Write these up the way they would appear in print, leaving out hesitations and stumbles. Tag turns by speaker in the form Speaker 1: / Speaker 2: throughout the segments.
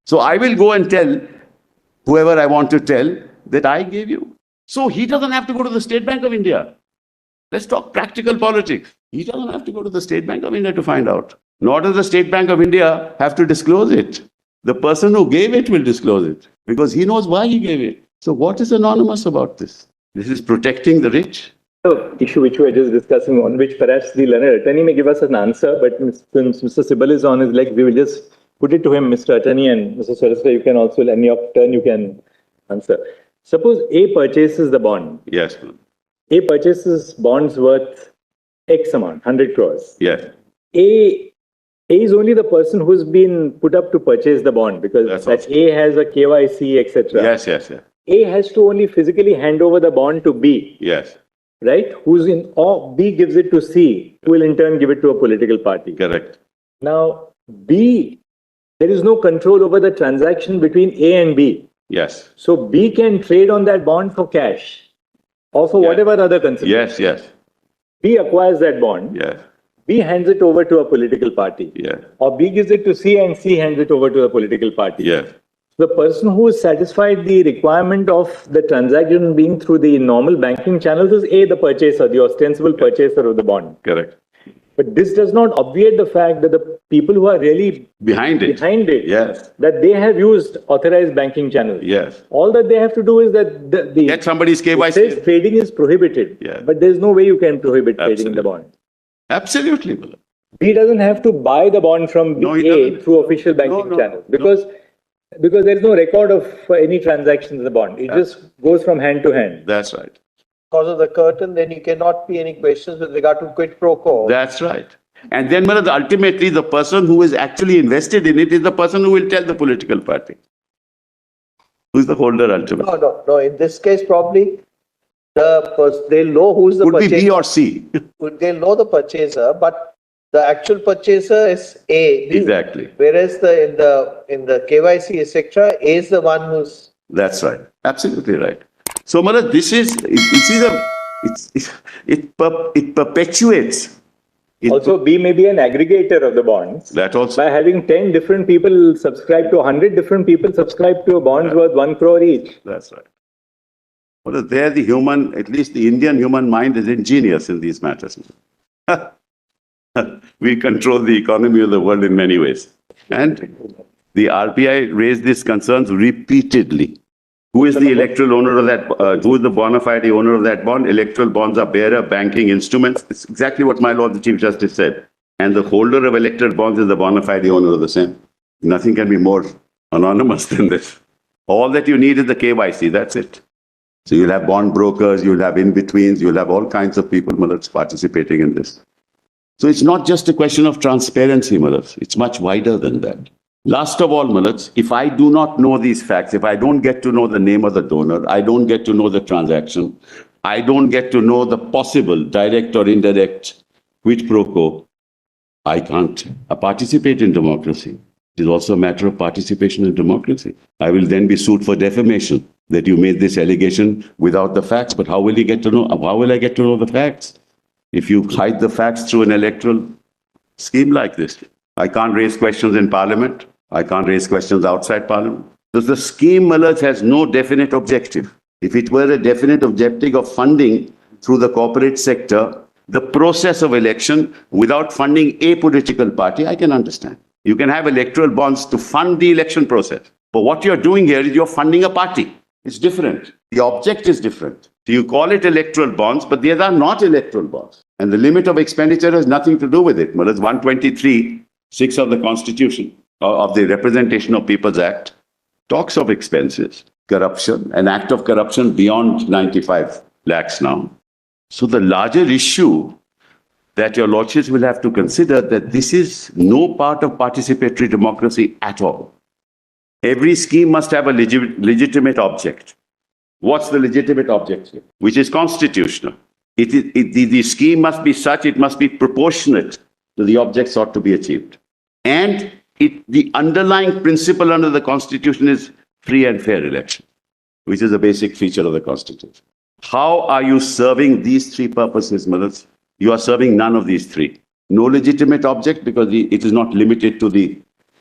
Speaker 1: So I will go and tell whoever I want to tell that I gave you. So he doesn't have to go to the State Bank of India. Let's talk practical politics. He doesn't have to go to the State Bank of India to find out. Nor does the State Bank of India have to disclose it. The person who gave it will disclose it because he knows why he gave it. So what is anonymous about this? This is protecting the rich.
Speaker 2: The issue which we were just discussing, on which perhaps the learned attorney may give us an answer, but since Mr. SIBAL is on his leg, we will just put it to him, Mr. Attorney, and Mr. Solicitor, you can also, any of turn, you can answer. Suppose A purchases the bond.
Speaker 1: Yes.
Speaker 2: A purchases bonds worth X amount, 100 crores.
Speaker 1: Yes.
Speaker 2: A is only the person who's been put up to purchase the bond because that A has a KYC, etc.
Speaker 1: Yes, yes, yes.
Speaker 2: A has to only physically hand over the bond to B.
Speaker 1: Yes.
Speaker 2: Right? Who's in, or B gives it to C, who will in turn give it to a political party.
Speaker 1: Correct.
Speaker 2: Now, B, there is no control over the transaction between A and B.
Speaker 1: Yes.
Speaker 2: So B can trade on that bond for cash or for whatever other consideration.
Speaker 1: Yes, yes.
Speaker 2: B acquires that bond.
Speaker 1: Yes.
Speaker 2: B hands it over to a political party.
Speaker 1: Yes.
Speaker 2: Or B gives it to C and C hands it over to a political party.
Speaker 1: Yes.
Speaker 2: The person who has satisfied the requirement of the transaction being through the normal banking channels is A, the purchaser, the ostensible purchaser of the bond.
Speaker 1: Correct.
Speaker 2: But this does not obviate the fact that the people who are really
Speaker 1: behind it, yes,
Speaker 2: that they have used authorized banking channels.
Speaker 1: Yes.
Speaker 2: All that they have to do is that the
Speaker 1: get somebody's KYC.
Speaker 2: It says trading is prohibited.
Speaker 1: Yeah.
Speaker 2: But there's no way you can prohibit trading in the bond.
Speaker 1: Absolutely.
Speaker 2: B doesn't have to buy the bond from A through official banking channels because there is no record of any transactions in the bond. It just goes from hand to hand.
Speaker 1: That's right.
Speaker 3: Because of the curtain, then you cannot be any questions with regard to quid pro quo.
Speaker 1: That's right. And then ultimately the person who is actually invested in it is the person who will tell the political party. Who's the holder ultimately?
Speaker 3: No. In this case, probably they'll know who's the purchaser.
Speaker 1: Would be B or C.
Speaker 3: They'll know the purchaser, but the actual purchaser is A.
Speaker 1: Exactly.
Speaker 3: Whereas in the KYC, etc., A is the one who's.
Speaker 1: That's right. Absolutely right. So, this is it perpetuates.
Speaker 2: Also, B may be an aggregator of the bonds.
Speaker 1: That also.
Speaker 2: By having 10 different people subscribe to 100 different people subscribe to a bonds worth 1 crore each.
Speaker 1: That's right. Well, there the human, at least the Indian human mind is ingenious in these matters. We control the economy of the world in many ways. And the RBI raised these concerns repeatedly. Who is the electoral owner of that? Who is the bona fide owner of that bond? Electoral bonds are bearer banking instruments. It's exactly what my Lord the Chief Justice said. And the holder of electoral bonds is the bona fide owner of the same. Nothing can be more anonymous than this. All that you need is the KYC. That's it. So you'll have bond brokers, you'll have in-betweens, you'll have all kinds of people participating in this. So it's not just a question of transparency, it's much wider than that. Last of all, if I do not know these facts, if I don't get to know the name of the donor, I don't get to know the transaction, I don't get to know the possible direct or indirect quid pro quo, I can't participate in democracy. It is also a matter of participation in democracy. I will then be sued for defamation that you made this allegation without the facts. But how will you get to know? How will I get to know the facts if you hide the facts through an electoral scheme like this? I can't raise questions in Parliament. I can't raise questions outside Parliament. Because the scheme, has no definite objective. If it were a definite objective of funding through the corporate sector, the process of election without funding a political party, I can understand. You can have electoral bonds to fund the election process. But what you're doing here is you're funding a party. It's different. The object is different. So you call it electoral bonds, but these are not electoral bonds. And the limit of expenditure has nothing to do with it. Well, it's 123(6) of the Constitution, of the Representation of People's Act, talks of expenses, corruption, an act of corruption beyond 95 lakhs now. So the larger issue that your lordships will have to consider that this is no part of participatory democracy at all. Every scheme must have a legitimate object. What's the legitimate object here? Which is constitutional. The scheme must be such, it must be proportionate to the object sought to be achieved. And the underlying principle under the Constitution is free and fair election, which is a basic feature of the Constitution. How are you serving these three purposes, Manas? You are serving none of these three. No legitimate object because it is not limited to the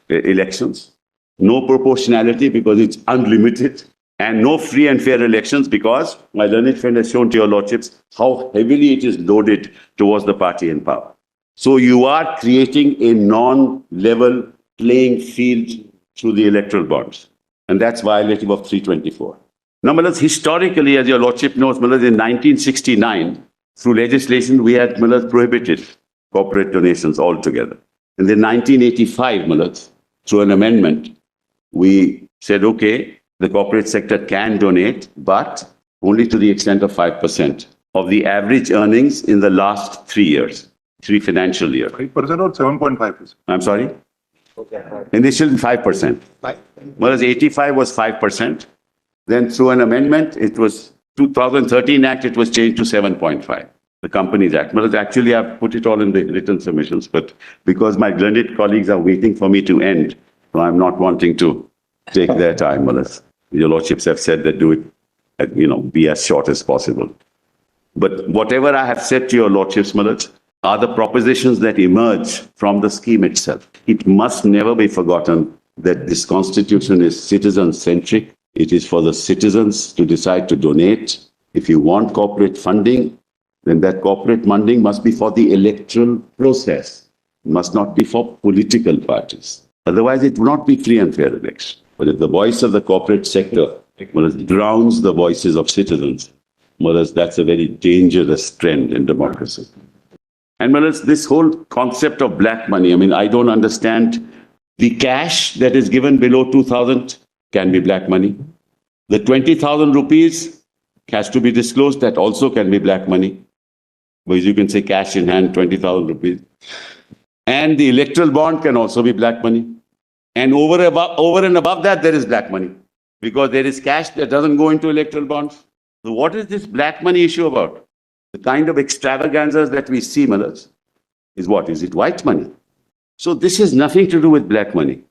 Speaker 1: elections. no proportionality because it's unlimited, and no free and fair elections because my learned friend has shown to your lordships how heavily it is loaded towards the party in power. So you are creating a non-level playing field through the electoral bonds, and that's violative of 324. Now, historically, as your lordship knows, in 1969, through legislation, we had prohibited corporate donations altogether. And then 1985, through an amendment, we said, okay, the corporate sector can donate, but only to the extent of 5% of the average earnings in the last 3 years, 3 financial years.
Speaker 4: 5% or 7.5%?
Speaker 1: I'm sorry? Initially 5%. Whereas 85 was 5%. Then through an amendment, it was 2013 Act, it was changed to 7.5. The Companies Act. Well, actually, I've put it all in the written submissions, but because my learned colleagues are waiting for me to end, so I'm not wanting to take their time. Well, your lordships have said that do it, be as short as possible. But whatever I have said to your lordships, are the propositions that emerge from the scheme itself. It must never be forgotten that this constitution is citizen-centric. It is for the citizens to decide to donate. If you want corporate funding, then that corporate funding must be for the electoral process. It must not be for political parties. Otherwise, it will not be free and fair election. But if the voice of the corporate sector drowns the voices of citizens, that's a very dangerous trend in democracy. And this whole concept of black money, I don't understand. The cash that is given below 2,000 can be black money. The 20,000 rupees has to be disclosed. That also can be black money. Because you can say cash in hand, 20,000 rupees. And the electoral bond can also be black money. And over and above that, there is black money. Because there is cash that doesn't go into electoral bonds. So what is this black money issue about? The kind of extravaganzas that we see, is what? Is it white money? So this has nothing to do with black money.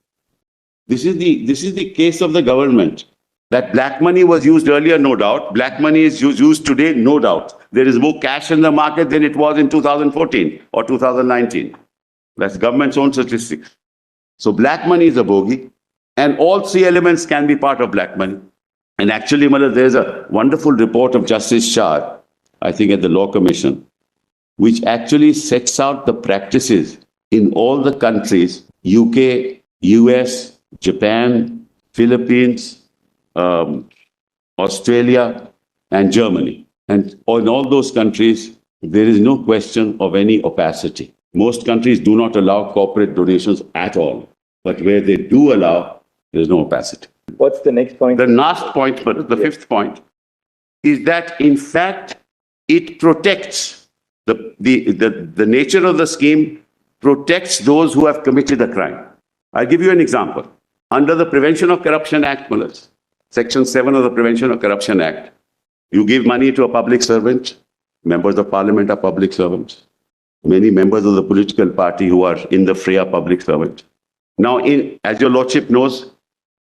Speaker 1: This is the case of the government. That black money was used earlier, no doubt. Black money is used today, no doubt. There is more cash in the market than it was in 2014 or 2019. That's government's own statistics. So black money is a bogey, and all 3 elements can be part of black money. And actually, there's a wonderful report of Justice Shah, I think at the Law Commission, which actually sets out the practices in all the countries, UK, US, Japan, Philippines, Australia, and Germany. And in all those countries, there is no question of any opacity. Most countries do not allow corporate donations at all. But where they do allow, there is no opacity.
Speaker 2: What's the next point?
Speaker 1: The last point, the fifth point, is that in fact, it protects the nature of the scheme protects those who have committed a crime. I'll give you an example. Under the Prevention of Corruption Act, Section 7 of the Prevention of Corruption Act, you give money to a public servant. Members of Parliament are public servants. Many members of the political party who are in the fray are public servants. Now, as your lordship knows,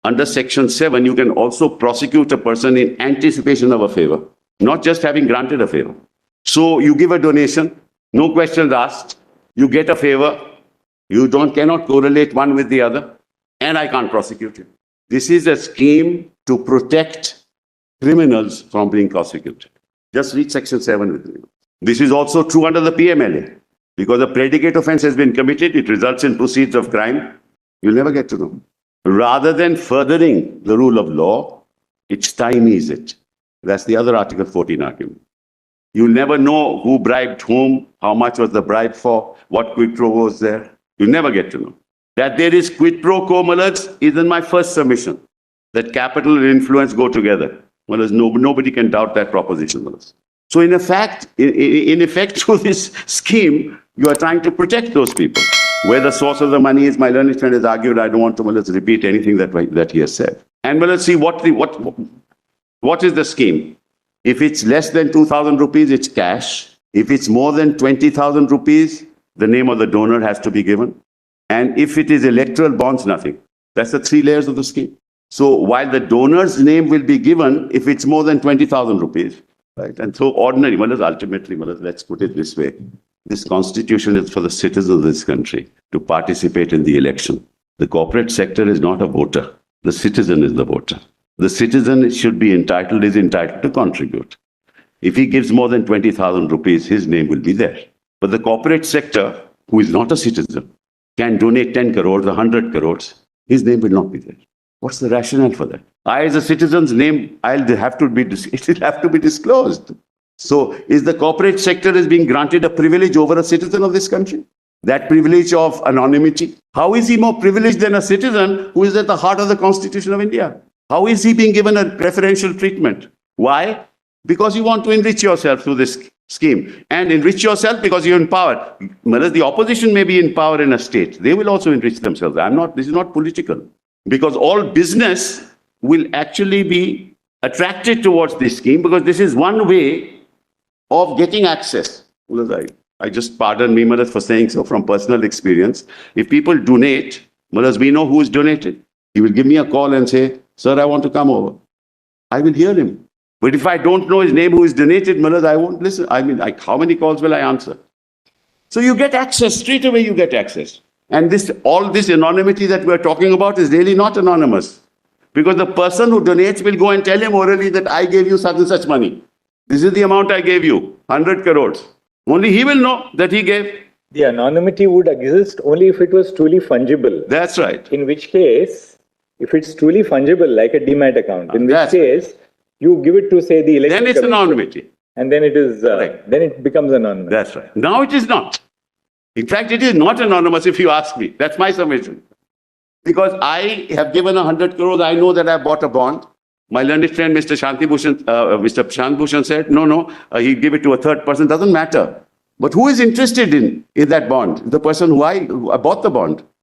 Speaker 1: under Section 7, you can also prosecute a person in anticipation of a favor, not just having granted a favor. So you give a donation, no questions asked, you get a favor, you cannot correlate one with the other, and I can't prosecute you. This is a scheme to protect criminals from being prosecuted. Just read Section 7 with me. This is also true under the PMLA. Because a predicate offense has been committed, it results in proceeds of crime. You'll never get to know. Rather than furthering the rule of law, it stymies it. That's the other Article 14 argument. You'll never know who bribed whom, how much was the bribe for, what quid pro quo was there. You'll never get to know. That there is quid pro quo, is in my first submission. That capital and influence go together. Nobody can doubt that proposition. So in effect, through this scheme, you are trying to protect those people. Where the source of the money is, my learned friend has argued, I don't want to repeat anything that he has said. And let's see what is the scheme. If it's less than 2,000 rupees, it's cash. If it's more than 20,000 rupees, the name of the donor has to be given. And if it is electoral bonds, nothing. That's the 3 layers of the scheme. So while the donor's name will be given if it's more than 20,000 rupees, right? And so ordinary, ultimately, let's put it this way. This constitution is for the citizens of this country to participate in the election. The corporate sector is not a voter. The citizen is the voter. The citizen should be entitled, is entitled to contribute. If he gives more than 20,000 rupees, his name will be there. But the corporate sector, who is not a citizen, can donate 10 crores, 100 crores, his name will not be there. What's the rationale for that? I, as a citizen's name, it will have to be disclosed. So, is the corporate sector is being granted a privilege over a citizen of this country? That privilege of anonymity? How is he more privileged than a citizen who is at the heart of the Constitution of India? How is he being given a preferential treatment? Why? Because you want to enrich yourself through this scheme. And enrich yourself because you're in power. Whereas the opposition may be in power in a state. They will also enrich themselves. This is not political. Because all business will actually be attracted towards this scheme because this is one way of getting access. I just pardon me, Maharaj, for saying so from personal experience. If people donate, Maharaj, we know who is donated. He will give me a call and say, sir, I want to come over. I will hear him. But if I don't know his name who is donated, Maharaj, I won't listen. How many calls will I answer? So you get access, straight away you get access. And all this anonymity that we're talking about is really not anonymous. Because the person who donates will go and tell him orally that I gave you such and such money. This is the amount I gave you, 100 crores. Only he will know that he gave.
Speaker 2: The anonymity would exist only if it was truly fungible.
Speaker 1: That's right.
Speaker 2: In which case, if it's truly fungible, like a demat account, in which case, you give it to, say, the election.
Speaker 1: Then it's anonymity.
Speaker 2: And then it is, then it becomes anonymous.
Speaker 1: That's right. Now it is not. In fact, it is not anonymous if you ask me. That's my submission. Because I have given 100 crores, I know that I bought a bond. My learned friend, Mr. Shant Bhushan said, no, he'd give it to a third person. Doesn't matter. But who is interested in that bond? The person who bought the bond.